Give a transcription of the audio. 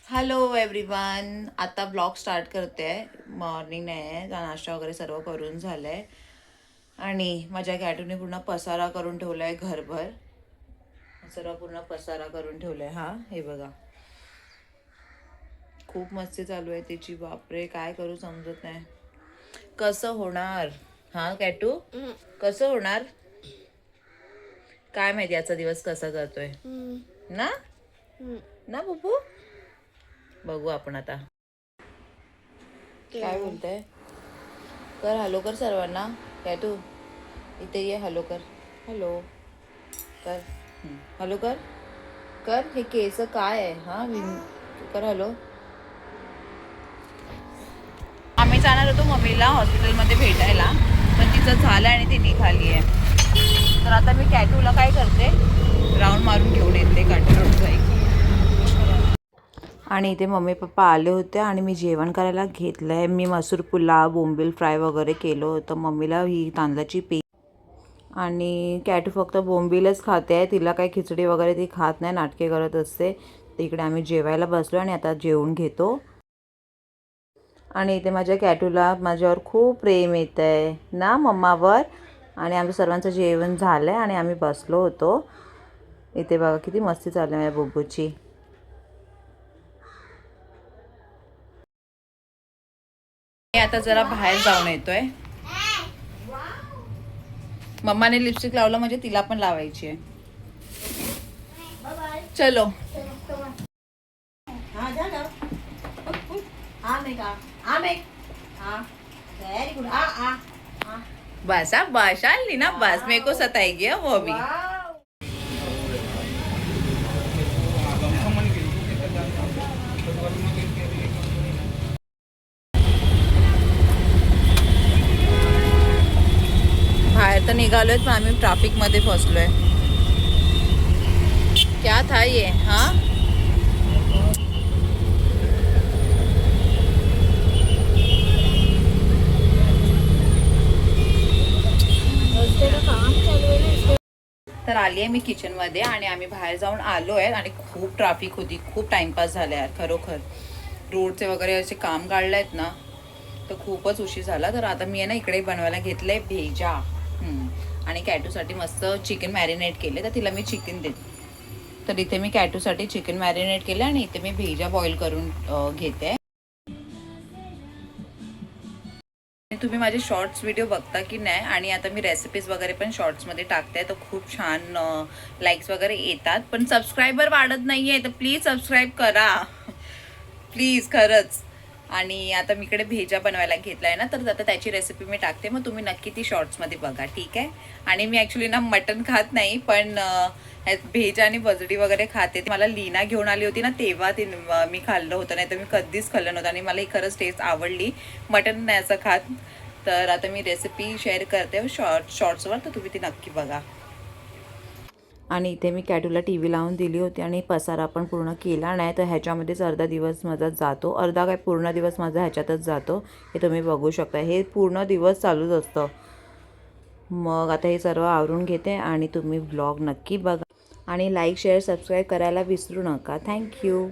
Hello everyone. आता blog start करते आहे. मॉर्निंग आहे, नाश्ता वगैरे सर्व करून झालं आहे आणि माझ्या कॅटूने पूर्ण पसारा करून ठेवला आहे. घरभर सर्व पूर्ण पसारा करून ठेवला आहे. हा हे बघा, खूप मस्ती चालू आहे तिची. बापरे, काय करू समजत नाही. कसं होणार हा कॅटू, कसं होणार काय माहिती. आजचा दिवस कसा जातोय ना ना बुबू. बघू आपण आता. काय बोलताय? कर हॅलो कर सर्वांना. कॅटू इथे ये, हॅलो कर. हॅलो कर. हॅलो कर. कर. हे केस काय आहे हा? कर हॅलो. आम्ही जाणार होतो मम्मीला हॉस्पिटलमध्ये भेटायला, पण तिचं झालं आणि ती निघाली आहे. तर आता मी कॅटूला काय करते, राऊंड मारून घेऊन येते काटेरोड जाईल. आणि इथे मम्मी पप्पा आले होते आणि मी जेवण करायला घेतलं आहे. मी मसूर पुलाव, बोंबील फ्राय वगैरे केलं होतं. मम्मीला ही तांदळाची आणि कॅटू फक्त बोंबीलच खाते आहे. तिला काही खिचडी वगैरे ती खात नाही, नाटके करत असते. तिकडे आम्ही जेवायला बसलो आणि आता जेवून घेतो. आणि इथे माझ्या कॅटूला माझ्यावर खूप प्रेम येत आहे ना मम्मावर. आणि आमचं सर्वांचं जेवण झालं आहे आणि आम्ही बसलो होतो. इथे बघा किती मस्ती चालली आहे माझ्या बुब्बूची. आता जरा बाहेर जाऊन येतोय. मम्माने लिपस्टिक लावलं म्हणजे तिला पण लावायची आहे. चलो. बस बस आली ना, बस मेरे को सताएगी वो भी. बाहेर तर निघालोय पण आम्ही ट्रॅफिक मध्ये फसलोय. क्या था ये हा? तर आली आहे मी किचनमध्ये आणि आम्ही बाहेर जाऊन आलो आहे आणि खूप ट्रॅफिक होती. खूप टाइमपास झाला यार खरोखर. रोडचे वगैरे असे काम काढले आहेत ना, तर खूपच उशीर झाला. तर आता मी आहे ना इकडे बनवायला घेतलंय भेजा. आणि कॅटूसाठी मस्त चिकन मॅरिनेट केले, तर तिला मी चिकन देते. तर इथे मी कॅटूसाठी चिकन मॅरिनेट केलं आणि इथे मी भेजा बॉईल करून घेते. तुम्ही माझे शॉर्ट्स व्हिडिओ बघता की नाही, आणि आता मी रेसिपीज वगैरे पण शॉर्ट्समध्ये टाकते, तर खूप छान लाईक्स वगैरे येतात. पण सबस्क्रायबर वाढत नाही आहे, तर प्लीज सबस्क्राईब करा प्लीज, खरंच. आणि आता मी इकडे भेजा बनवायला घेतला आहे ना, तर आता त्याची रेसिपी मी टाकते. मग तुम्ही नक्की ती शॉर्ट्समध्ये बघा, ठीक आहे. आणि मी ॲक्च्युली ना मटण खात नाही, पण भेजा आणि बजडी वगैरे खाते. मला लीना घेऊन आली होती ना, तेव्हा ती मी खाल्लं होतं, नाही तर मी कधीच खाल्लं नव्हतं. आणि मला ही खरंच टेस्ट आवडली. मटण नाही असं खात. तर आता मी रेसिपी शेअर करते शॉर्ट्सवर, तर तुम्ही ती नक्की बघा. आणि इथे मी कॅटूला टी व्ही लावून दिली होती आणि पसारा पण पूर्ण केला नाही, तर ह्याच्यामध्येच अर्धा दिवस माझा जातो. अर्धा काय पूर्ण दिवस माझा ह्याच्यातच जातो. हे तुम्ही बघू शकता, हे पूर्ण दिवस चालूच असतं. मग आता हे सर्व आवरून घेते आणि तुम्ही ब्लॉग नक्की बघा आणि लाईक शेअर सबस्क्राईब करायला विसरू नका. थँक्यू.